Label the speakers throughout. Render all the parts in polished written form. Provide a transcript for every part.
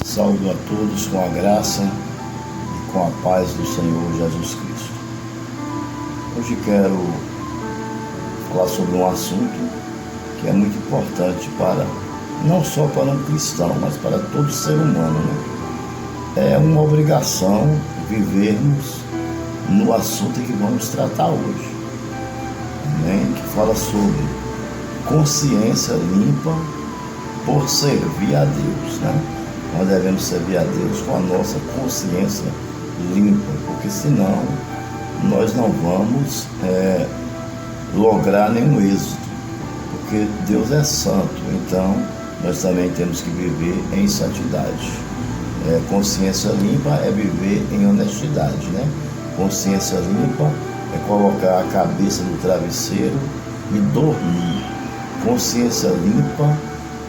Speaker 1: Saúdo a todos com a graça e com a paz do Senhor Jesus Cristo. Hoje quero falar sobre um assunto que é muito importante não só para um cristão, mas para todo ser humano, É uma obrigação vivermos no assunto que vamos tratar hoje, que fala sobre consciência limpa por servir a Deus, Nós devemos servir a Deus com a nossa consciência limpa, porque senão nós não vamos lograr nenhum êxito, porque Deus é santo, então nós também temos que viver em santidade. Consciência limpa é viver em honestidade, Consciência limpa é colocar a cabeça no travesseiro e dormir. Consciência limpa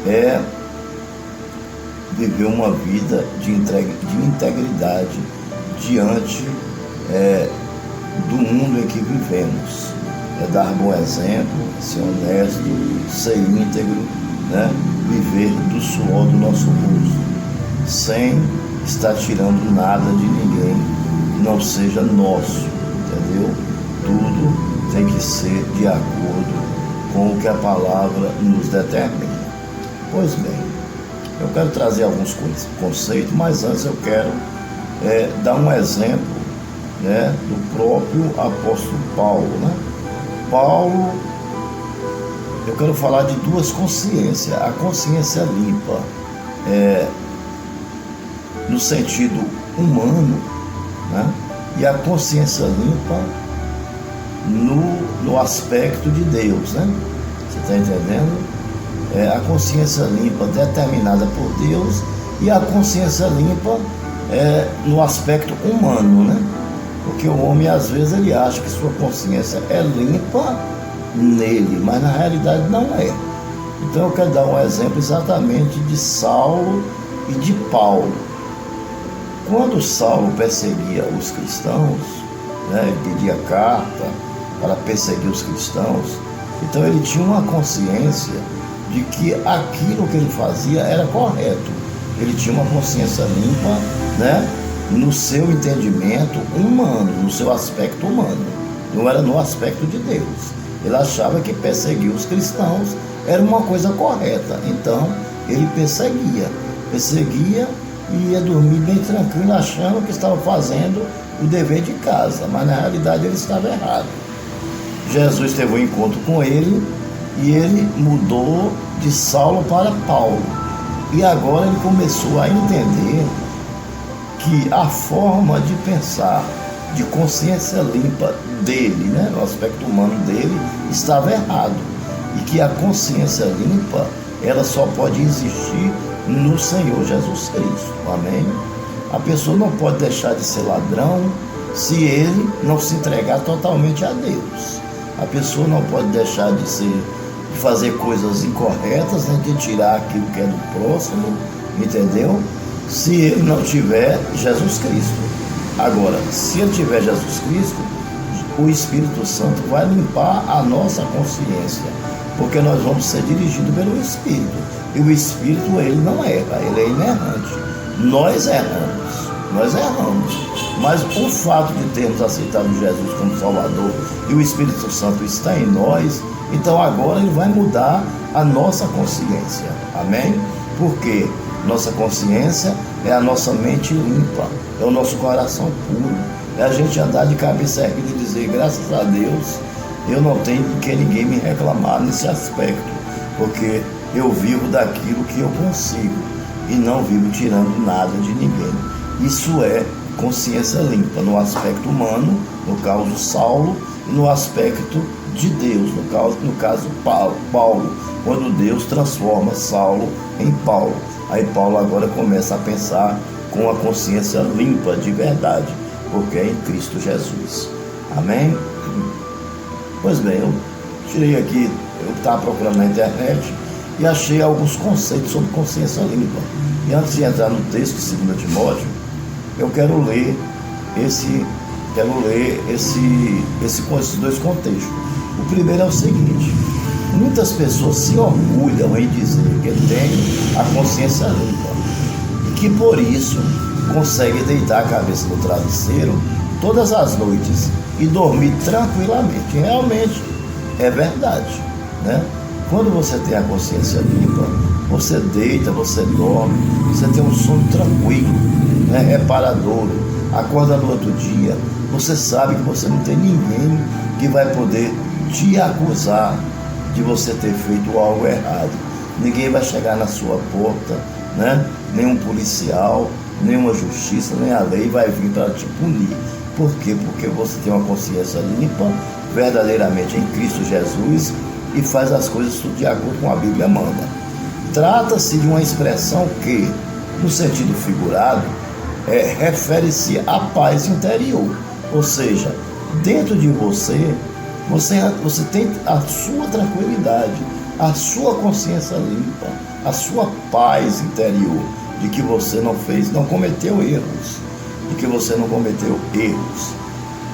Speaker 1: é viver uma vida de integridade diante do mundo em que vivemos. É dar bom exemplo, ser honesto, ser íntegro, viver do suor do nosso rosto, sem estar tirando nada de ninguém que não seja nosso, entendeu? Tudo tem que ser de acordo com o que a palavra nos determina. Pois bem, eu quero trazer alguns conceitos, mas antes eu quero dar um exemplo do próprio apóstolo Paulo. Paulo, eu quero falar de duas consciências. A consciência limpa no sentido humano, e a consciência limpa no aspecto de Deus, Você está entendendo? A consciência limpa determinada por Deus e a consciência limpa no aspecto humano, Porque o homem às vezes ele acha que sua consciência é limpa nele, mas na realidade não é. Então eu quero dar um exemplo exatamente de Saulo e de Paulo. Quando Saulo perseguia os cristãos, ele pedia carta para perseguir os cristãos, então ele tinha uma consciência de que aquilo que ele fazia era correto. Ele tinha uma consciência limpa, no seu entendimento humano, no seu aspecto humano. Não era no aspecto de Deus. Ele achava que perseguir os cristãos era uma coisa correta. Então, ele perseguia e ia dormir bem tranquilo, achando que estava fazendo o dever de casa, mas na realidade ele estava errado. Jesus teve um encontro com ele e ele mudou de Saulo para Paulo. E agora ele começou a entender que a forma de pensar, de consciência limpa dele, no aspecto humano dele, estava errado. E que a consciência limpa, ela só pode existir no Senhor Jesus Cristo. Amém? A pessoa não pode deixar de ser ladrão se ele não se entregar totalmente a Deus. A pessoa não pode deixar de fazer coisas incorretas, de tirar aquilo que é do próximo, entendeu? Se ele não tiver Jesus Cristo. Agora, se ele tiver Jesus Cristo, o Espírito Santo vai limpar a nossa consciência, porque nós vamos ser dirigidos pelo Espírito. E o Espírito, ele não erra, ele é inerrante. Nós erramos. Mas o fato de termos aceitado Jesus como Salvador e o Espírito Santo está em nós, então agora ele vai mudar a nossa consciência. Amém? Porque nossa consciência é a nossa mente limpa, é o nosso coração puro, é a gente andar de cabeça erguida e dizer, graças a Deus, eu não tenho de que ninguém me reclamar nesse aspecto, porque eu vivo daquilo que eu consigo e não vivo tirando nada de ninguém. Isso é consciência limpa no aspecto humano, no caso Saulo, e no aspecto de Deus, no caso Paulo, quando Deus transforma Saulo em Paulo. Aí Paulo agora começa a pensar com a consciência limpa de verdade, porque é em Cristo Jesus. Amém? Pois bem, eu tirei aqui, eu estava procurando na internet e achei alguns conceitos sobre consciência limpa. E antes de entrar no texto de 2 Timóteo, eu quero ler esses dois contextos. O primeiro é o seguinte: muitas pessoas se orgulham em dizer que têm a consciência limpa e que por isso consegue deitar a cabeça no travesseiro todas as noites e dormir tranquilamente. Realmente é verdade, né? Quando você tem a consciência limpa, você deita, você dorme, você tem um sono tranquilo, né? Reparador. Acorda no outro dia, você sabe que você não tem ninguém que vai poder te acusar de você ter feito algo errado. Ninguém vai chegar na sua porta, né? Nenhum policial, nenhuma justiça, nem a lei vai vir para te punir. Por quê? Porque você tem uma consciência limpa, verdadeiramente em Cristo Jesus, e faz as coisas tudo de acordo com a Bíblia manda. Trata-se de uma expressão que, no sentido figurado, refere-se à paz interior. Ou seja, dentro de você tem a sua tranquilidade, a sua consciência limpa, a sua paz interior, de que você não cometeu erros, de que você não cometeu erros,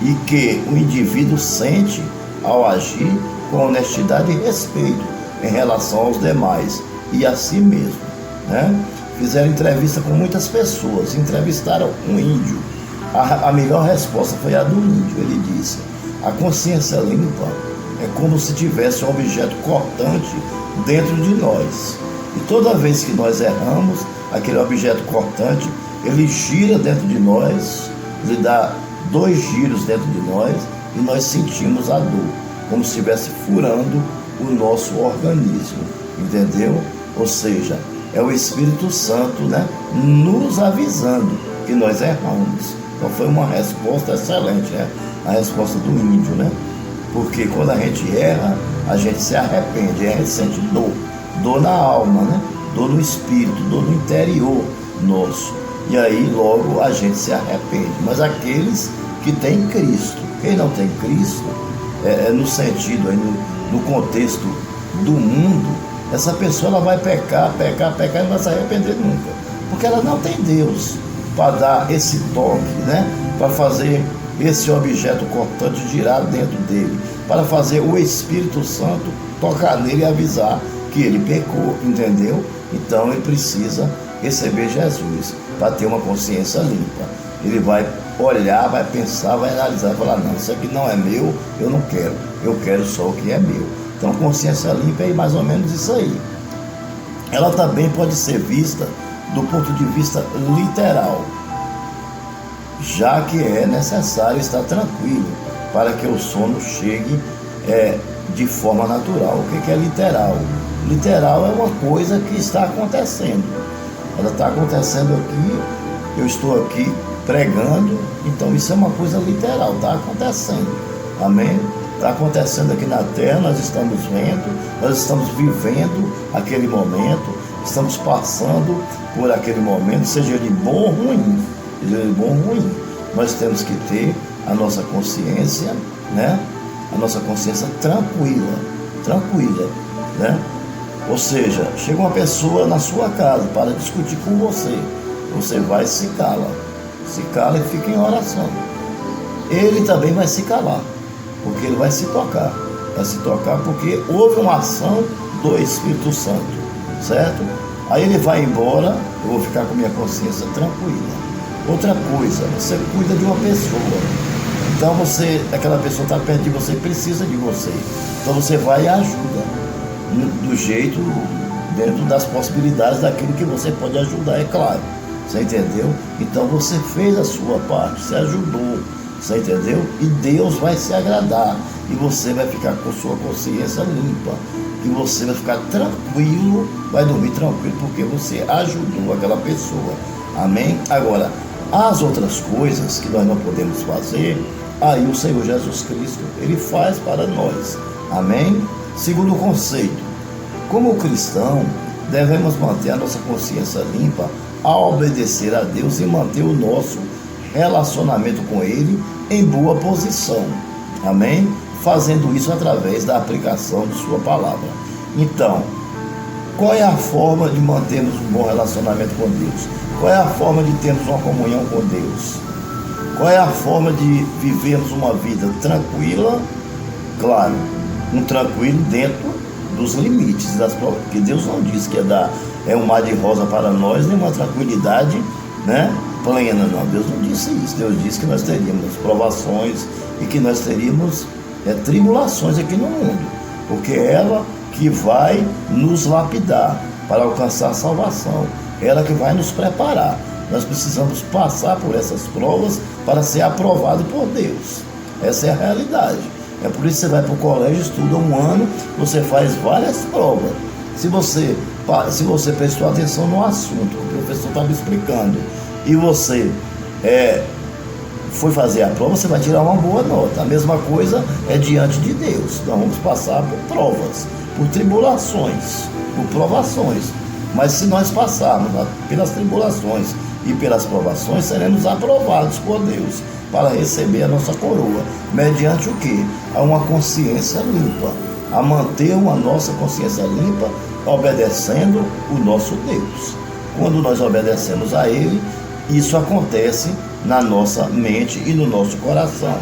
Speaker 1: e que o indivíduo sente ao agir com honestidade e respeito em relação aos demais e a si mesmo, né? Fizeram entrevista com muitas pessoas, entrevistaram um índio. A melhor resposta foi a do índio. Ele disse: a consciência limpa é como se tivesse um objeto cortante dentro de nós, e toda vez que nós erramos, aquele objeto cortante, ele gira dentro de nós, ele dá 2 giros dentro de nós, e nós sentimos a dor, como se estivesse furando o nosso organismo, entendeu? Ou seja, é o Espírito Santo, né, nos avisando que nós erramos. Então foi uma resposta excelente, né? A resposta do índio, né? Porque quando a gente erra, a gente se arrepende, a gente sente dor na alma, né? Dor no espírito, dor no interior nosso. E aí logo a gente se arrepende. Mas aqueles que têm Cristo, quem não tem Cristo, no sentido, no contexto do mundo, essa pessoa ela vai pecar e não vai se arrepender nunca. Porque ela não tem Deus para dar esse toque, né? Para fazer esse objeto cortante girar dentro dele, para fazer o Espírito Santo tocar nele e avisar que ele pecou, entendeu? Então ele precisa receber Jesus para ter uma consciência limpa. Ele vai olhar, vai pensar, vai analisar e falar: não, isso aqui não é meu, eu não quero, eu quero só o que é meu. Então consciência limpa é mais ou menos isso aí. Ela também pode ser vista do ponto de vista literal, já que é necessário estar tranquilo para que o sono chegue de forma natural. O que é literal? Literal é uma coisa que está acontecendo. Ela está acontecendo aqui, eu estou aqui pregando, então isso é uma coisa literal, está acontecendo. Amém? Está acontecendo aqui na terra, nós estamos vendo, nós estamos vivendo aquele momento, estamos passando por aquele momento, seja ele bom ou ruim, nós temos que ter a nossa consciência, né? A nossa consciência tranquila, né? Ou seja, chega uma pessoa na sua casa para discutir com você, você vai e se cala e fica em oração. Ele também vai se calar, porque ele vai se tocar porque houve uma ação do Espírito Santo, certo? Aí ele vai embora, eu vou ficar com minha consciência tranquila. Outra coisa, você cuida de uma pessoa, então aquela pessoa está perto de você e precisa de você, então você vai e ajuda, do jeito, dentro das possibilidades daquilo que você pode ajudar, é claro, você entendeu? Então você fez a sua parte, você ajudou, você entendeu? E Deus vai se agradar, e você vai ficar com sua consciência limpa, e você vai ficar tranquilo, vai dormir tranquilo, porque você ajudou aquela pessoa, amém? Agora, as outras coisas que nós não podemos fazer, aí o Senhor Jesus Cristo, Ele faz para nós, amém? Segundo conceito, como cristão, devemos manter a nossa consciência limpa ao obedecer a Deus e manter o nosso relacionamento com Ele em boa posição, amém? Fazendo isso através da aplicação de sua palavra. Então, qual é a forma de mantermos um bom relacionamento com Deus? Qual é a forma de termos uma comunhão com Deus? Qual é a forma de vivermos uma vida tranquila? Claro, um tranquilo dentro dos limites, das provas, porque Deus não disse que é um mar de rosa para nós, nem uma tranquilidade, né, plena, não. Deus não disse isso. Deus disse que nós teríamos provações e que nós teríamos tribulações aqui no mundo, porque é ela que vai nos lapidar para alcançar a salvação, ela que vai nos preparar. Nós precisamos passar por essas provas para ser aprovado por Deus. Essa é a realidade. É por isso que você vai para o colégio, estuda um ano, você faz várias provas. Se você prestou atenção no assunto, o professor estava explicando, e você foi fazer a prova, você vai tirar uma boa nota. A mesma coisa é diante de Deus. Nós vamos passar por provas, por tribulações, por provações. Mas se nós passarmos pelas tribulações e pelas provações, seremos aprovados por Deus para receber a nossa coroa. Mediante o quê? A uma consciência limpa. A manter uma nossa consciência limpa, obedecendo o nosso Deus. Quando nós obedecemos a Ele, isso acontece na nossa mente e no nosso coração.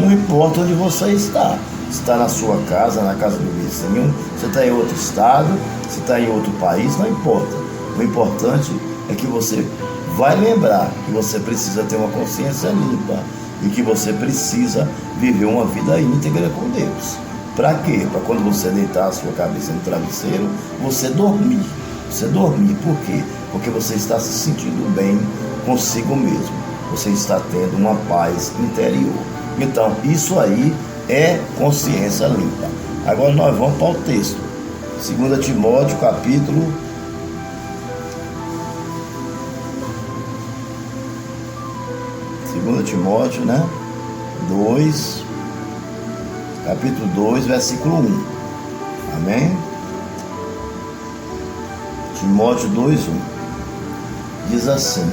Speaker 1: Não importa onde você está. Se está na sua casa, na casa do vizinho, se está em outro estado, se está em outro país, não importa. O importante é que você vai lembrar que você precisa ter uma consciência limpa e que você precisa viver uma vida íntegra com Deus. Para quê? Para quando você deitar a sua cabeça no travesseiro, você dormir. Você dormir. Por quê? Porque você está se sentindo bem consigo mesmo. Você está tendo uma paz interior. Então, isso aí é consciência limpa. Agora nós vamos para o texto. 2 Timóteo, capítulo 2 Timóteo, 2, capítulo 2, versículo 1. Amém? Timóteo 2, 1. Diz assim: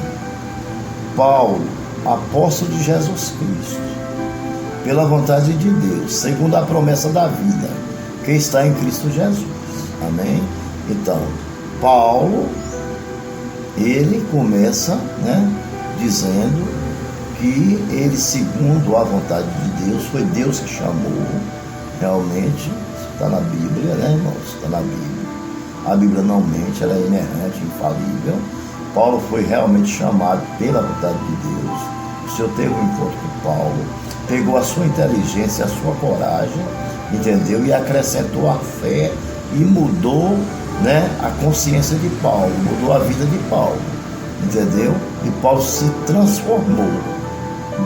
Speaker 1: Paulo, apóstolo de Jesus Cristo, pela vontade de Deus, segundo a promessa da vida, que está em Cristo Jesus. Amém? Então, Paulo, ele começa, dizendo que ele, segundo a vontade de Deus, foi Deus que chamou, realmente, está na Bíblia, irmãos? Está na Bíblia. A Bíblia não mente, ela é inerrante, infalível. Paulo foi realmente chamado pela vontade de Deus. O Senhor teve um encontro com Paulo, pegou a sua inteligência, a sua coragem, entendeu? E acrescentou a fé e mudou, a consciência de Paulo, mudou a vida de Paulo, entendeu? E Paulo se transformou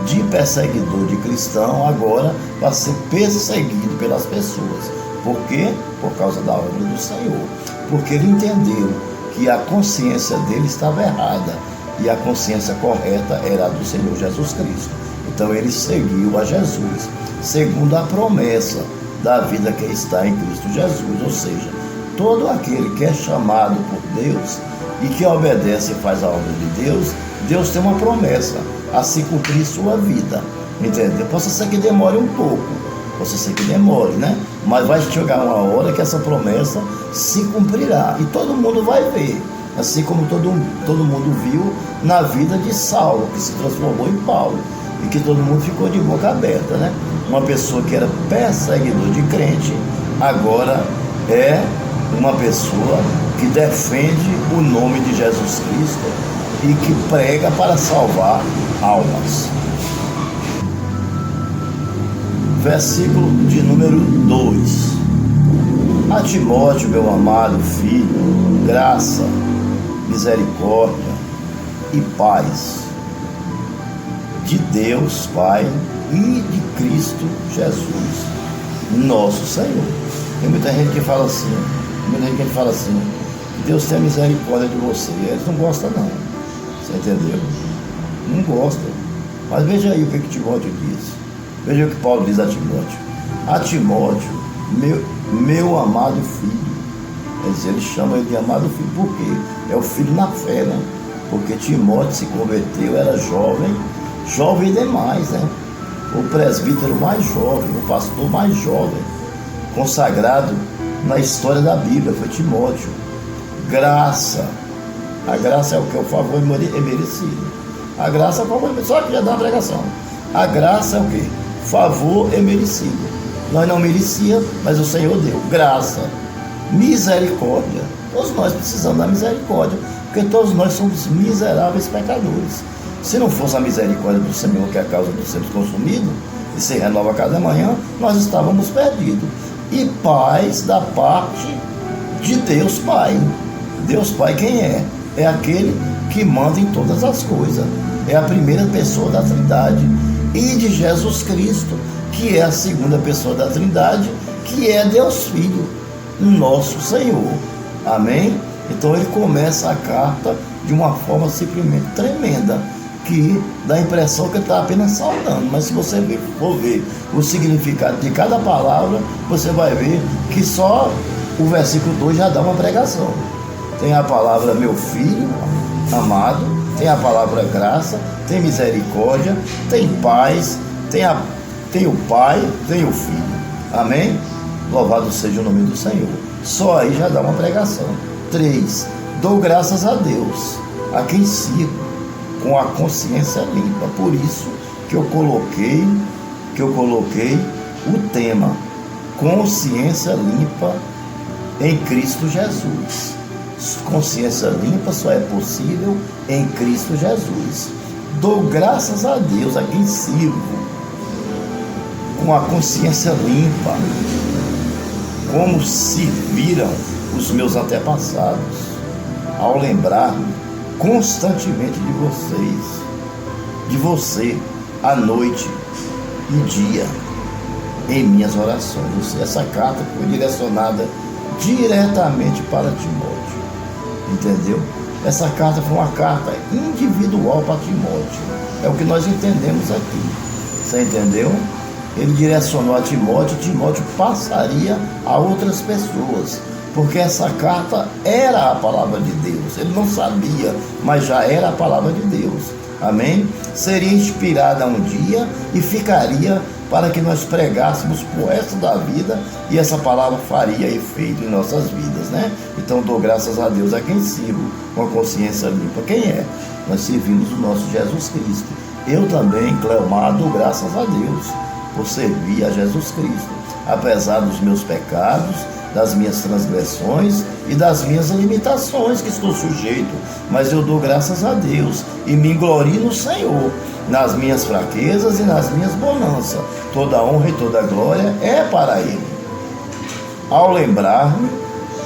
Speaker 1: de perseguidor de cristão agora para ser perseguido pelas pessoas. Por quê? Por causa da obra do Senhor. Porque ele entendeu que a consciência dele estava errada e a consciência correta era a do Senhor Jesus Cristo. Então ele seguiu a Jesus, segundo a promessa da vida que está em Cristo Jesus. Ou seja, todo aquele que é chamado por Deus e que obedece e faz a obra de Deus, Deus tem uma promessa a se cumprir sua vida, entendeu? Possa ser que demore um pouco, possa ser que demore, mas vai chegar uma hora que essa promessa se cumprirá e todo mundo vai ver, assim como todo mundo viu na vida de Saulo, que se transformou em Paulo e que todo mundo ficou de boca aberta, Uma pessoa que era perseguidor de crente agora é uma pessoa que defende o nome de Jesus Cristo e que prega para salvar almas. Versículo de número 2. A Timóteo, meu amado filho, graça, misericórdia e paz de Deus Pai e de Cristo Jesus, nosso Senhor. Tem muita gente que fala assim, Deus tem misericórdia de você. Eles não gostam não, você entendeu? Não gostam. Mas veja aí o que Timóteo diz. Veja o que Paulo diz a Timóteo. A Timóteo, meu amado filho. Quer dizer, ele chama ele de amado filho, por quê? É o filho na fé, Porque Timóteo se converteu, era jovem demais, O presbítero mais jovem, o pastor mais jovem, consagrado na história da Bíblia, foi Timóteo. Graça. A graça é o que? O favor é merecido. A graça é o favor, só que já dá uma pregação. A graça é o que? Favor é merecido. Nós não merecia, mas o Senhor deu. Graça. misericórdia. Todos nós precisamos da misericórdia, porque todos nós somos miseráveis pecadores. Se não fosse a misericórdia do Senhor, que é a causa dos sermos consumidos, e se renova a cada manhã, nós estávamos perdidos. E paz da parte de Deus Pai. Deus Pai quem é? É aquele que manda em todas as coisas. É a primeira pessoa da Trindade. E de Jesus Cristo, que é a segunda pessoa da Trindade, que é Deus Filho, nosso Senhor. Amém? Então ele começa a carta de uma forma simplesmente tremenda, que dá a impressão que ele está apenas saudando, mas se você for ver o significado de cada palavra, você vai ver que só o versículo 2 já dá uma pregação. Tem a palavra meu filho amado, tem a palavra graça, tem misericórdia, tem paz, tem o Pai, tem o Filho. Amém? Louvado seja o nome do Senhor. Só aí já dá uma pregação. 3. Dou graças a Deus, a quem sirvo com a consciência limpa. Por isso que eu coloquei o tema consciência limpa em Cristo Jesus. Consciência limpa só é possível em Cristo Jesus. Dou graças a Deus, a quem sirvo com a consciência limpa, como serviram os meus antepassados, ao lembrar-me constantemente de você, à noite e dia, em minhas orações. Essa carta foi direcionada diretamente para Timóteo, entendeu? Essa carta foi uma carta individual para Timóteo, é o que nós entendemos aqui, você entendeu? Ele direcionou a Timóteo, Timóteo passaria a outras pessoas, porque essa carta era a palavra de Deus. Ele não sabia, mas já era a palavra de Deus. Amém? Seria inspirada um dia e ficaria para que nós pregássemos pro resto da vida, e essa palavra faria efeito em nossas vidas, né? Então dou graças a Deus a quem sirvo com a consciência limpa. Quem é? Nós servimos o nosso Jesus Cristo. Eu também, Cleomar, dou graças a Deus por servir a Jesus Cristo, apesar dos meus pecados, das minhas transgressões e das minhas limitações que estou sujeito, mas eu dou graças a Deus e me glorio no Senhor, nas minhas fraquezas e nas minhas bonanças. Toda honra e toda glória é para Ele, ao lembrar-me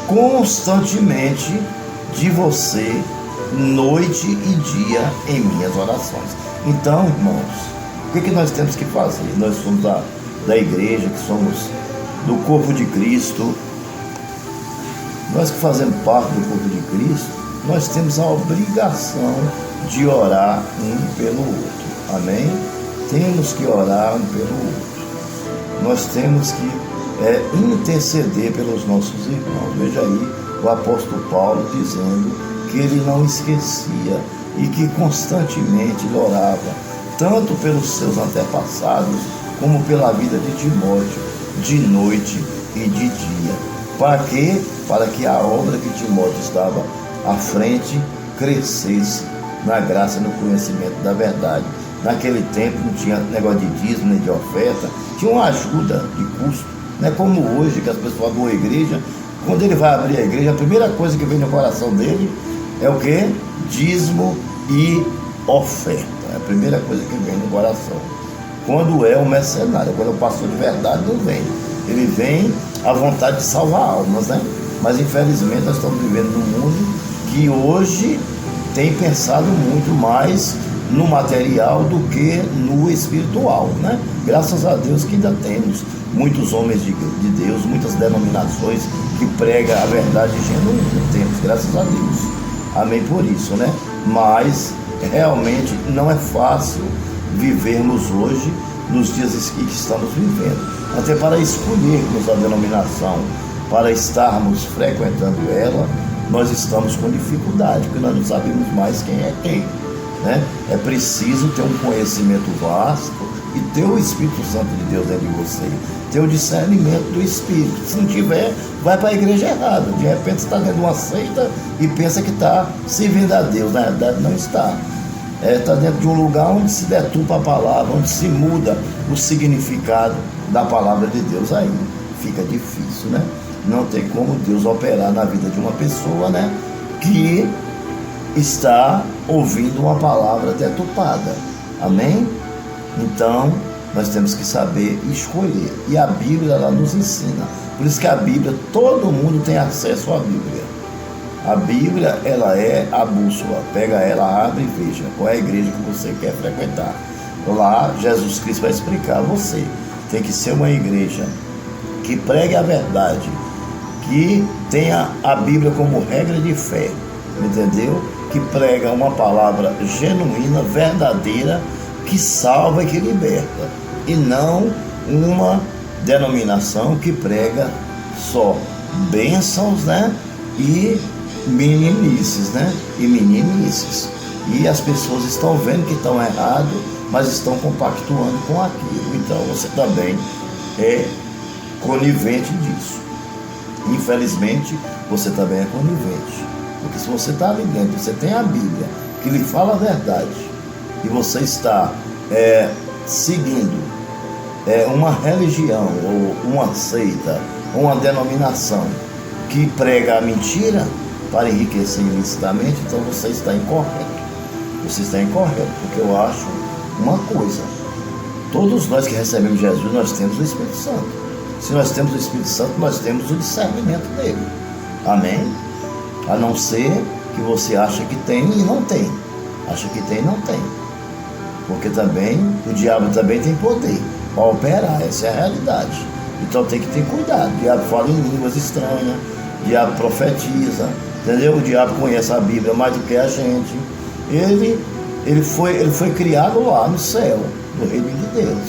Speaker 1: constantemente de você, noite e dia, em minhas orações. Então, irmãos, o que nós temos que fazer? Nós somos da igreja, que somos do corpo de Cristo. Nós que fazemos parte do corpo de Cristo, nós temos a obrigação de orar um pelo outro. Amém? Temos que orar um pelo outro. Nós temos que interceder pelos nossos irmãos. Veja aí o apóstolo Paulo dizendo que ele não esquecia e que constantemente ele orava, tanto pelos seus antepassados, como pela vida de Timóteo, de noite e de dia. Para quê? Para que a obra que Timóteo estava à frente crescesse na graça e no conhecimento da verdade. Naquele tempo não tinha negócio de dízimo nem de oferta, tinha uma ajuda de custo. Não é como hoje, que as pessoas vão à igreja, quando ele vai abrir a igreja, a primeira coisa que vem no coração dele é o quê? Dízimo e oferta. É a primeira coisa que vem no coração. Quando é um mercenário, quando é um pastor de verdade, não vem. Ele vem à vontade de salvar almas, né? Mas infelizmente nós estamos vivendo num mundo que hoje tem pensado muito mais no material do que no espiritual, né? Graças a Deus que ainda temos muitos homens de Deus, muitas denominações que pregam a verdade genuína. Temos, graças a Deus. Amém por isso, né? Mas realmente não é fácil vivermos hoje nos dias que estamos vivendo. Até para escolhermos a denominação, para estarmos frequentando ela, nós estamos com dificuldade, porque nós não sabemos mais quem é quem, né? É preciso ter um conhecimento vasto e ter o Espírito Santo de Deus dentro de você, ter o discernimento do Espírito. Se não tiver, vai para a igreja errada. De repente você está dentro de uma seita e pensa que está servindo a Deus. Na verdade não está. Está dentro de um lugar onde se deturpa a palavra, onde se muda o significado da palavra de Deus. Aí fica difícil, né? Não tem como Deus operar na vida de uma pessoa, né, que está ouvindo uma palavra deturpada. Amém? Então, nós temos que saber escolher. E a Bíblia, ela nos ensina. Por isso que a Bíblia, todo mundo tem acesso à Bíblia. A Bíblia, ela é a bússola. Pega ela, abre e veja qual é a igreja que você quer frequentar. Lá, Jesus Cristo vai explicar a você. Tem que ser uma igreja que pregue a verdade, que tenha a Bíblia como regra de fé, entendeu? Que prega uma palavra genuína, verdadeira, que salva e que liberta, e não uma denominação que prega só bênçãos, né? E meninices, né? E meninices. E as pessoas estão vendo que estão errados, mas estão compactuando com aquilo. Então você também é conivente disso. Infelizmente, você também é conivente. Porque se você está ali dentro, você tem a Bíblia, que lhe fala a verdade, e você está seguindo uma religião, ou uma seita, ou uma denominação que prega a mentira para enriquecer ilicitamente, então você está incorreto. Você está incorreto, porque eu acho uma coisa: todos nós que recebemos Jesus, nós temos o Espírito Santo. Se nós temos o Espírito Santo, nós temos o discernimento dele. Amém? A não ser que você acha que tem e não tem. Acha que tem e não tem. Porque também, o diabo também tem poder para operar, essa é a realidade. Então tem que ter cuidado. O diabo fala em línguas estranhas, o diabo profetiza, entendeu? O diabo conhece a Bíblia mais do que a gente. Ele foi criado lá no céu, no reino de Deus.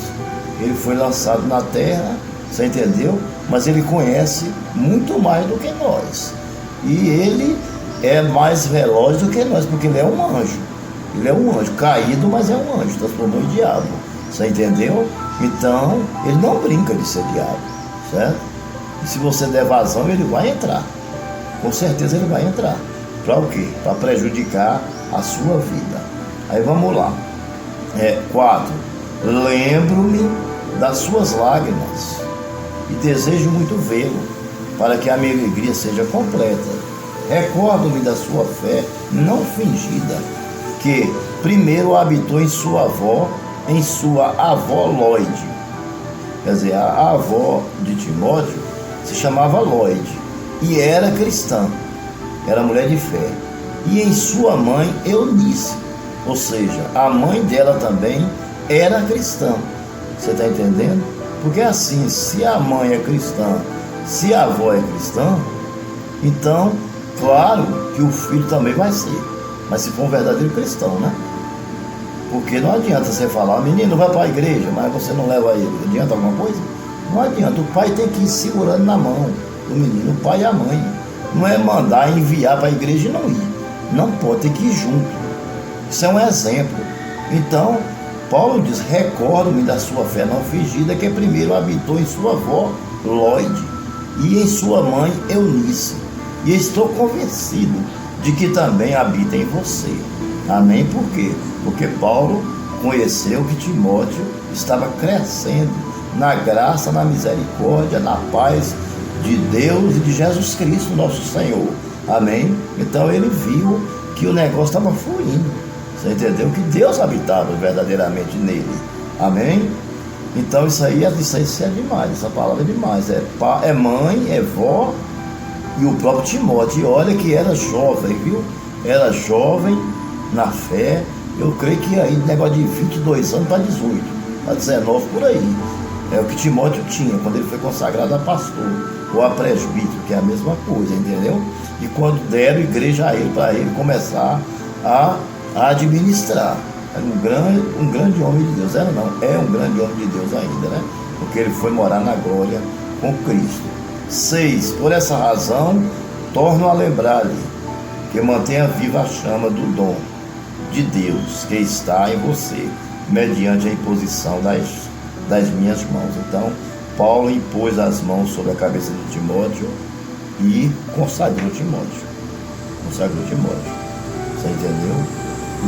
Speaker 1: Ele foi lançado na terra, você entendeu? Mas ele conhece muito mais do que nós. E ele é mais veloz do que nós, porque ele é um anjo. Ele é um anjo caído, mas é um anjo, transformou em diabo. Você entendeu? Então, ele não brinca de ser diabo, certo? E se você der vazão, ele vai entrar. Com certeza ele vai entrar. Para o quê? Para prejudicar a sua vida. Aí vamos lá. 4. Lembro-me das suas lágrimas e desejo muito vê-lo, para que a minha alegria seja completa. Recordo-me da sua fé não fingida, que primeiro habitou em sua avó Lóide. Quer dizer, a avó de Timóteo se chamava Lóide e era cristã, era mulher de fé. E em sua mãe Eunice, ou seja, a mãe dela também era cristã. Você está entendendo? Porque assim, se a mãe é cristã, se a avó é cristã, então, claro que o filho também vai ser. Mas se for um verdadeiro cristão, né? Porque não adianta você falar: menino, vai para a igreja, mas você não leva ele. Adianta alguma coisa? Não adianta. O pai tem que ir segurando na mão do menino, o pai e a mãe. Não é mandar enviar para a igreja e não ir. Não pode, tem que ir junto. Isso é um exemplo. Então, Paulo diz: recordo-me da sua fé não fingida, que primeiro habitou em sua avó Lóide e em sua mãe Eunice. E estou convencido de que também habita em você. Amém? Por quê? Porque Paulo conheceu que Timóteo estava crescendo na graça, na misericórdia, na paz de Deus e de Jesus Cristo, nosso Senhor. Amém? Então ele viu que o negócio estava fluindo. Você entendeu? Que Deus habitava verdadeiramente nele. Amém? Então isso aí é demais, essa palavra é demais. É mãe, é vó e o próprio Timóteo. E olha que era jovem, viu? Era jovem na fé. Eu creio que aí negócio de 22 anos para 18, para 19 por aí. É o que Timóteo tinha quando ele foi consagrado a pastor ou a presbítero, que é a mesma coisa, entendeu? E quando deram igreja a ele, para ele começar a administrar. Era um grande homem de Deus. Era não, é um grande homem de Deus ainda, né? Porque ele foi morar na glória com Cristo. 6. Por essa razão, torno a lembrar-lhe que mantenha viva a chama do dom de Deus que está em você, mediante a imposição das minhas mãos. Então, Paulo impôs as mãos sobre a cabeça de Timóteo e consagrou Timóteo. Você entendeu?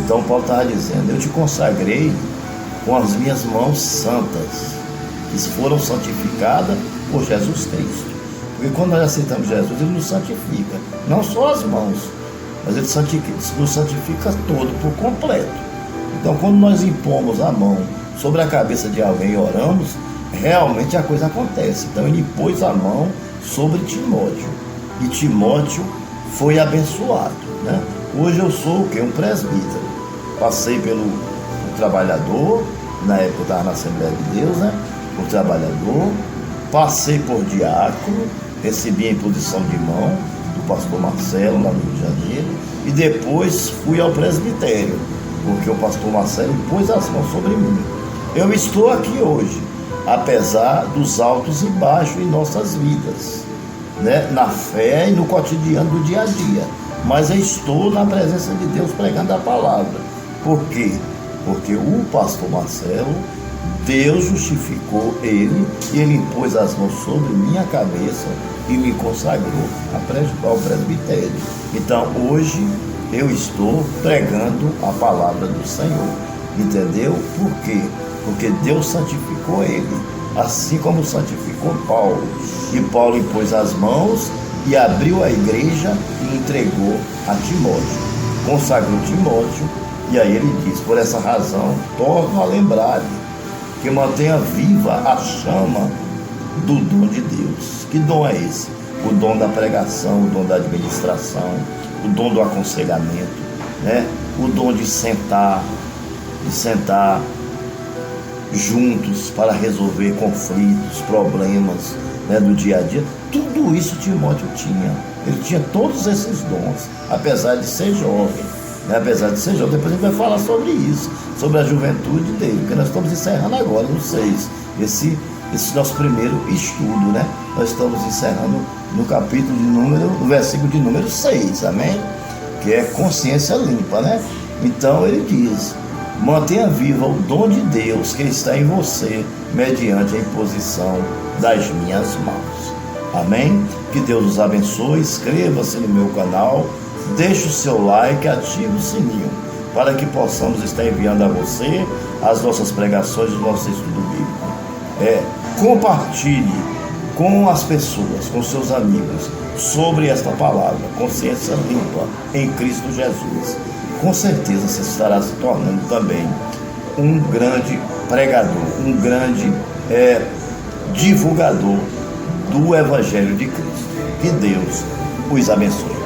Speaker 1: Então Paulo estava dizendo: eu te consagrei com as minhas mãos santas, que foram santificadas por Jesus Cristo. Porque quando nós aceitamos Jesus, Ele nos santifica, não só as mãos, mas Ele nos santifica todo, por completo. Então, quando nós impomos a mão sobre a cabeça de alguém e oramos, realmente a coisa acontece. Então, Ele pôs a mão sobre Timóteo, e Timóteo foi abençoado, né? Hoje eu sou o quê? Um presbítero. Passei pelo trabalhador, na época eu estava na Assembleia de Deus, né? O trabalhador, passei por diácono, recebi a imposição de mão do pastor Marcelo, lá no Rio de Janeiro, e depois fui ao presbitério, porque o pastor Marcelo pôs as mãos sobre mim. Eu estou aqui hoje, apesar dos altos e baixos em nossas vidas, né? Na fé e no cotidiano do dia a dia, mas eu estou na presença de Deus pregando a palavra. Por quê? Porque o pastor Marcelo, Deus justificou ele, e ele impôs as mãos sobre minha cabeça e me consagrou ao presbitério. Então hoje eu estou pregando a palavra do Senhor, entendeu? Por quê? Porque Deus santificou ele, assim como santificou Paulo. E Paulo impôs as mãos e abriu a igreja e entregou a Timóteo, consagrou Timóteo. E aí ele diz: por essa razão, torno a lembrar-lhe que mantenha viva a chama do dom de Deus. Que dom é esse? O dom da pregação, o dom da administração, o dom do aconselhamento, né? O dom de sentar juntos para resolver conflitos, problemas, né, do dia a dia. Tudo isso Timóteo tinha. Ele tinha todos esses dons, apesar de ser jovem, né? Apesar de ser jovem. Depois a gente vai falar sobre isso, sobre a juventude dele, porque nós estamos encerrando agora no 6, esse nosso primeiro estudo, né? Nós estamos encerrando no no versículo de número 6, amém? Que é consciência limpa, né? Então ele diz: mantenha viva o dom de Deus que está em você, mediante a imposição das minhas mãos. Amém? Que Deus os abençoe. Inscreva-se no meu canal, deixe o seu like, ative o sininho, para que possamos estar enviando a você as nossas pregações do nosso estudo bíblico. Compartilhe com as pessoas, com seus amigos, sobre esta palavra, consciência limpa em Cristo Jesus. Com certeza você estará se tornando também um grande pregador, um grande divulgador do Evangelho de Cristo. Que Deus os abençoe.